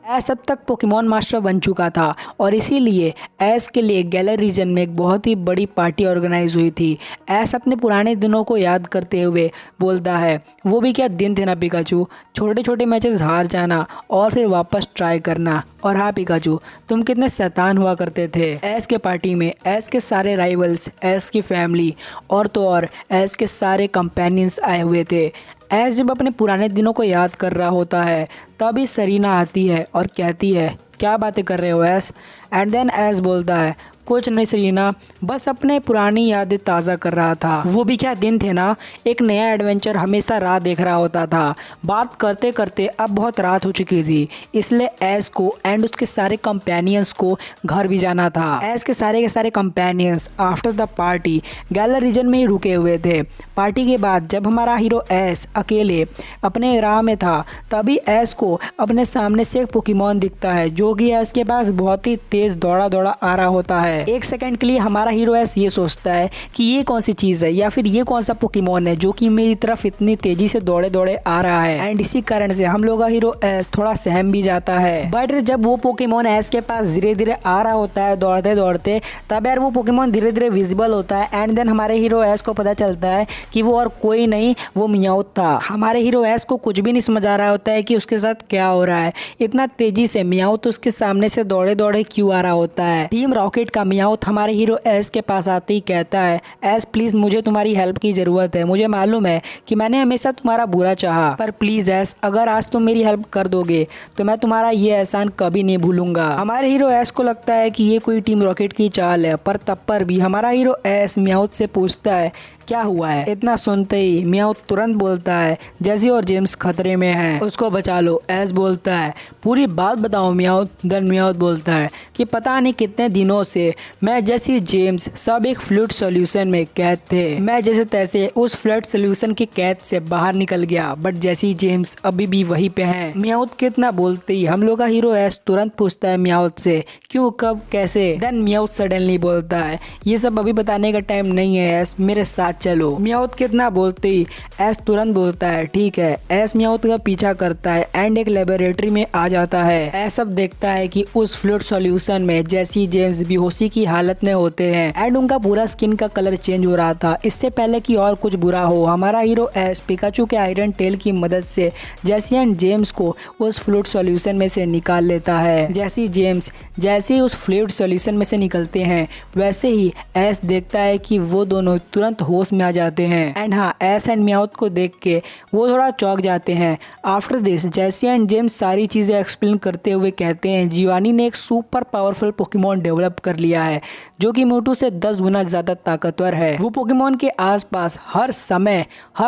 S अब तक Pokemon master बन चुका था और इसीलिए एस के लिए गैलर रीजन में एक बहुत ही बड़ी पार्टी ऑर्गेनाइज हुई थी। एस अपने पुराने दिनों को याद करते हुए बोलता है, वो भी क्या दिन थे ना पिकाचू, छोटे छोटे मैचेस हार जाना और फिर वापस ट्राई करना। और हाँ पिकाचू, तुम कितने शैतान हुआ करते थे। एस के पार्टी में एस के सारे राइवल्स, एस की फैमिली और तो और एस के सारे कंपेनियंस आए हुए थे। एस जब अपने पुराने दिनों को याद कर रहा होता है तभी सरीना आती है और कहती है, क्या बातें कर रहे हो एस। एंड देन एस बोलता है, कुछ नहीं सरीना, बस अपने पुरानी यादें ताज़ा कर रहा था। वो भी क्या दिन थे ना, एक नया एडवेंचर हमेशा राह देख रहा होता था। बात करते करते अब बहुत रात हो चुकी थी, इसलिए एस को एंड उसके सारे कंपेनियंस को घर भी जाना था। एस के सारे कंपेनियंस आफ्टर द पार्टी गैलर रीजन में ही रुके हुए थे। पार्टी के बाद जब हमारा हीरो एस अकेले अपने राह में था तभी एस को अपने सामने से एक पोकेमॉन दिखता है जो कि एस के पास बहुत ही तेज़ दौड़ा दौड़ा आ रहा होता है। एक सेकंड के लिए हमारा हीरो एस ये सोचता है कि ये कौन सी चीज़ है या फिर ये कौन सा पोकेमॉन है जो कि मेरी तरफ इतनी तेजी से दौड़े दौड़े आ रहा है। एंड इसी कारण से हम लोग का हीरो एस थोड़ा सहम भी जाता है। बट जब वो पोकेमॉन एस के पास धीरे धीरे आ रहा होता है दौड़ते दौड़ते, तब यार वो पोकेमॉन धीरे धीरे विजिबल होता है। एंड देन हमारे हीरो एस को पता चलता है कि वो और कोई नहीं, वो मियाउथ था। हमारे हीरो एस को कुछ भी नहीं समझ आ रहा होता है कि उसके साथ क्या हो रहा है। इतना तेजी से मियाउथ उसके सामने से दौड़े दौड़े क्यों आ रहा होता है। टीम रॉकेट का मियाउथ हमारे हीरो एस के पास आते ही कहता है, एस प्लीज़ मुझे तुम्हारी हेल्प की ज़रूरत है। मुझे मालूम है कि मैंने हमेशा तुम्हारा बुरा चाहा, पर प्लीज़ एस अगर आज तुम मेरी हेल्प कर दोगे तो मैं तुम्हारा ये एहसान कभी नहीं भूलूंगा। हमारे हीरो एस को लगता है कि ये कोई टीम रॉकेट की चाल है, पर तब पर भी हमारा हीरो एस मियाउथ से पूछता है, क्या हुआ है। इतना सुनते ही मियाउथ तुरंत बोलता है, जेसी और जेम्स खतरे में हैं, उसको बचा लो। एस बोलता है, पूरी बात बताओ मियाउथ। देन मियाउथ बोलता है कि पता नहीं कितने दिनों से मैं जेसी जेम्स सब एक फ्लूइड सॉल्यूशन में कैद थे। मैं जैसे तैसे उस फ्लूइड सॉल्यूशन की कैद से बाहर निकल गया, बट जेसी जेम्स अभी भी वहीं पे हैं। मियाउथ कितना बोलते ही हम लोग का हीरो एस तुरंत पूछता है मियाउथ से, क्यों, कब, कैसे। देन मियाउथ सडनली बोलता है, ये सब अभी बताने का टाइम नहीं है एस, मेरे साथ चलो। मियाउथ कितना बोलते ही एस तुरंत बोलता है, ठीक है। एस मियाउथ का पीछा करता है एंड एक लेबोरेटरी में आ जाता है। एस अब देखता है कि उस फ्लूइड सॉल्यूशन में जेसी जेम्स बेहोशी की हालत में होते हैं एंड उनका पूरा स्किन का कलर चेंज हो रहा था। इससे पहले कि और कुछ बुरा हो, हमारा हीरो एस पिकाचू के आयरन टेल की मदद से जेसी एंड जेम्स को उस फ्लूइड सॉल्यूशन में से निकाल लेता है। जेसी जेम्स जैसे ही उस फ्लूइड सॉल्यूशन में से निकलते हैं वैसे ही एस देखता है कि वो दोनों तुरंत होश में आ जाते हैं। एंड हाँ, एस एंड मियाउथ को देख के वो थोड़ा चौंक जाते हैं। After this Jessie and James सारी चीज़ें एक्सप्लेन करते हुए कहते हैं, जिवानी ने एक सुपर पावरफुल पोकेमॉन डेवलप कर लिया है जो कि म्यूटू से 10 गुना ज़्यादा ताकतवर है। वो पोकेमॉन के आसपास हर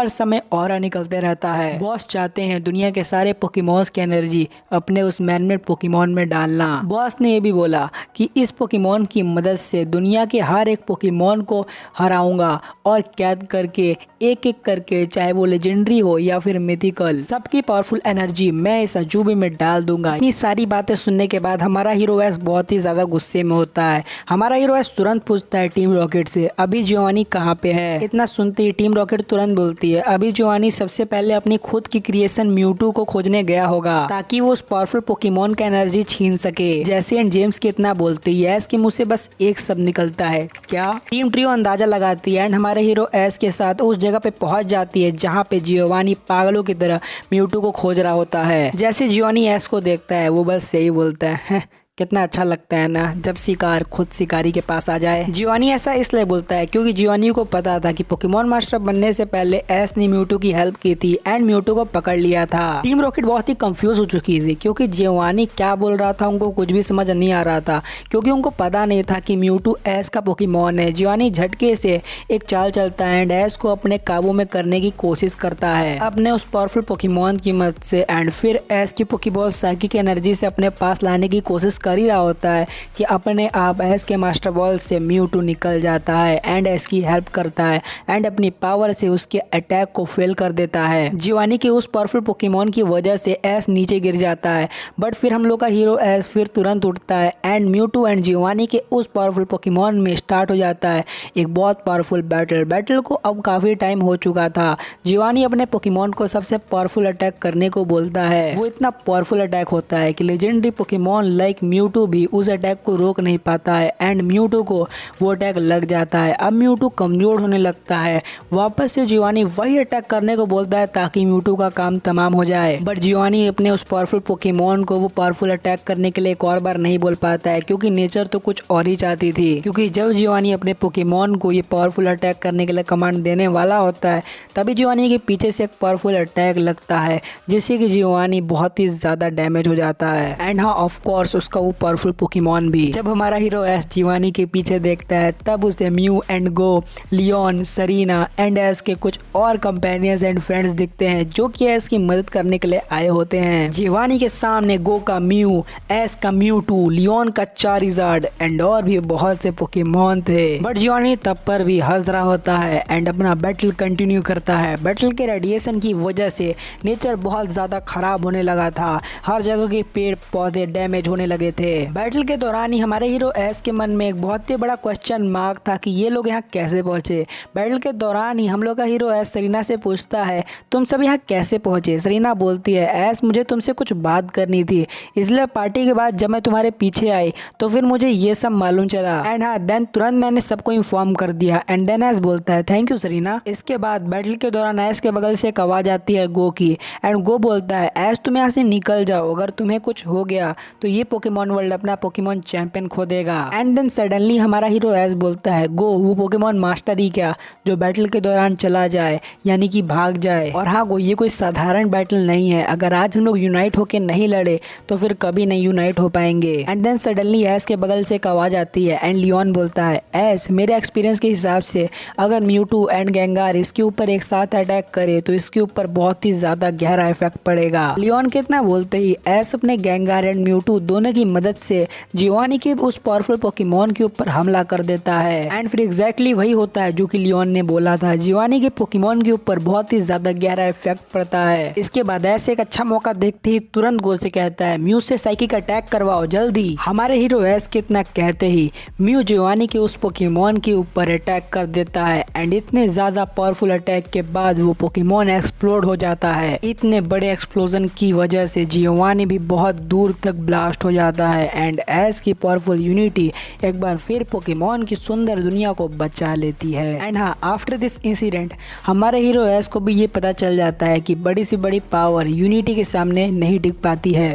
समय ऑरा निकलते रहता है। बॉस चाहते हैं दुनिया के सारे पोकेमॉन्स की एनर्जी अपने उस मैनमेड पोकेमॉन में डालना। बॉस ने ये भी बोला कि इस पोकेमॉन की मदद से दुनिया के हर एक पोकेमॉन को हराऊंगा और कैद करके एक एक करके, चाहे वो लेजेंडरी हो या फिर मिथिकल, सबकी पावरफुल एनर्जी मैं इस अजूबे में डाल दूंगा। इतनी सारी बातें सुनने के बाद हमारा हीरो एस बहुत ही ज़्यादा गुस्से में होता है। हमारा हीरो एस तुरंत पूछता है टीम रॉकेट से, अभी जिवानी कहाँ पे है। इतना सुनते ही टीम रॉकेट तुरंत बोलती है, अभी जिवानी सबसे पहले अपनी खुद की क्रिएशन म्यूटू को खोजने गया होगा ताकि वो उस पावरफुल पोकेमॉन का एनर्जी छीन सके। जेसी एंड जेम्स कितना बोलते ही एस के मुंह से बस एक शब्द निकलता है, क्या। टीम ट्रियो अंदाजा लगाती है एंड हमारे हीरो एस के साथ उस जगह पे पहुंच जाती है जहाँ पे जियोवानी पागलों की तरह म्यूटू को खोज रहा होता है। जैसे जियोवानी एस को देखता है वो बस यही बोलता है, कितना अच्छा लगता है ना जब शिकार खुद शिकारी के पास आ जाए। जियोवानी ऐसा इसलिए बोलता है क्योंकि जियोवानी को पता था कि पोकेमॉन मास्टर बनने से पहले एस ने म्यूटू की हेल्प की थी एंड म्यूटू को पकड़ लिया था। टीम रॉकेट बहुत ही कंफ्यूज हो चुकी थी क्योंकि जियोवानी क्या बोल रहा था उनको कुछ भी समझ नहीं आ रहा था, क्योंकि उनको पता नहीं था कि म्यूटू एस का पोकेमॉन है। जियोवानी झटके से एक चाल चलता है एंड एस को अपने काबू में करने की कोशिश करता है अपने उस पावरफुल पोकेमॉन की मदद से, एंड फिर एस की पोकेबॉल साइकिक एनर्जी से अपने पास लाने की कोशिश कर ही रहा होता है कि अपने आप एस के मास्टर बॉल से म्यूटू निकल जाता है एंड एस की हेल्प करता है एंड अपनी पावर से उसके अटैक को फेल कर देता है। जिवानी के उस पावरफुल पोकेमॉन की वजह से एस नीचे गिर जाता है, बट फिर हम लोग का हीरो एस फिर तुरंत उठता है एंड म्यूटू एंड जिवानी के उस पावरफुल पोकेमॉन में स्टार्ट हो जाता है एक बहुत पावरफुल बैटल को अब काफ़ी टाइम हो चुका था। जिवानी अपने पोकेमॉन को सबसे पावरफुल अटैक करने को बोलता है। वो इतना पावरफुल अटैक होता है कि लेजेंडरी पोकेमॉन लाइक म्यूटू भी उस अटैक को रोक नहीं पाता है एंड म्यूटू को वो अटैक लग जाता है। अब म्यूटू कमज़ोर होने लगता है। वापस से जिवानी वही अटैक करने को बोलता है ताकि म्यूटू का काम तमाम हो जाए, बट जिवानी अपने उस पावरफुल पोकेमॉन को वो पावरफुल अटैक करने के लिए एक और बार नहीं बोल पाता है क्योंकि नेचर तो कुछ और ही चाहती थी। क्योंकि जब जिवानी अपने पोकेमॉन को ये पावरफुल अटैक करने के लिए कमांड देने वाला होता है तभी जिवानी के पीछे से एक पावरफुल अटैक लगता है जिससे कि जिवानी बहुत ही ज़्यादा डैमेज हो जाता है एंड हाँ ऑफ कोर्स उसका वो पावरफुल पोकेमॉन भी। जब हमारा हीरो एस जिवानी के पीछे देखता है तब उसे Mew and Goh, Leon, Serena and Ash के कुछ और कंपेनियंस एंड फ्रेंड्स दिखते हैं जो कि एस की मदद करने के लिए आए होते हैं। जिवानी के सामने गो का म्यू, एस का म्यूटू, लियोन का चारिज़ार्ड एंड और भी बहुत से पोकेमॉन थे, बट जिवानी तब पर भी हंस रहा होता है एंड अपना बैटल कंटिन्यू करता है। बैटल के रेडिएशन की वजह से नेचर बहुत ज़्यादा खराब होने लगा था, हर जगह के पेड़ पौधे डैमेज होने लगे थे। बैटल के दौरान ही हमारे हीरो एस के मन में एक बहुत ही बड़ा क्वेश्चन मार्क था कि ये लोग यहाँ कैसे पहुँचे। बैटल के दौरान ही हम लोग का हीरो एस सरीना से पूछता है तुम सब यहाँ कैसे पहुँचे। सरीना बोलती है एस मुझे तुमसे कुछ बात करनी थी, इसलिए पार्टी के बाद जब मैं तुम्हारे पीछे आई तो फिर मुझे ये सब मालूम चला एंड हाँ देन तुरंत मैंने सबको इन्फॉर्म कर दिया एंड देन एस बोलता है थैंक यू सरीना। इसके बाद बैटल के दौरान एस के बगल से एक आवाज़ आती है गो की एंड गो बोलता है एस तुम यहाँ से निकल जाओ, अगर तुम्हें कुछ हो गया तो ये पोकेमॉन वर्ल्ड अपना पोकेमॉन चैंपियन खो देगा। एंड देन सडनली हमारा हीरो एस बोलता है गो वो पोकेमॉन मास्टर ही क्या जो बैटल के दौरान चला जाए यानी कि भाग जाए। और हाँ गो ये कोई साधारण बैटल नहीं है, अगर आज हम लोग यूनाइट होकर नहीं लड़े तो फिर कभी नहीं यूनाइट हो पाएंगे। एंड देन सडनली एस के बगल से एक आवाज़ आती है एंड लियोन बोलता है एस मेरे एक्सपीरियंस के हिसाब से अगर म्यूटू एंड गेंगार इसके ऊपर एक साथ अटैक करे तो इसके ऊपर बहुत ही ज़्यादा गहरा इफेक्ट पड़ेगा। लियोन के इतना बोलते ही एस अपने गेंगार एंड म्यूटू दोनों की मदद से जिवानी के उस पावरफुल पोकेमॉन के ऊपर हमला कर देता है एंड फिर एग्जैक्टली वही होता है जो कि लियोन ने बोला था, जिवानी के पोकेमॉन के ऊपर बहुत ही ज़्यादा गहरा इफेक्ट पड़ता है। इसके बाद ऐसे एक अच्छा मौका देखते ही तुरंत गो से कहता है म्यू से साइकिक अटैक करवाओ जल्दी। हमारे हीरो एस के इतना कहते ही म्यू जिवानी के उस पोकेमॉन के ऊपर अटैक कर देता है एंड इतने ज़्यादा पावरफुल अटैक के बाद वो पोकेमॉन एक्सप्लोड हो जाता है। इतने बड़े एक्सप्लोजन की वजह से जिवानी भी बहुत दूर तक ब्लास्ट हो जाता है एंड एस की पावरफुल यूनिटी एक बार फिर पोकेमॉन की सुंदर दुनिया को बचा लेती है। एंड हाँ आफ्टर दिस इंसिडेंट हमारे हीरो एस को भी ये पता चल जाता है कि बड़ी से बड़ी पावर यूनिटी के सामने नहीं टिक पाती है।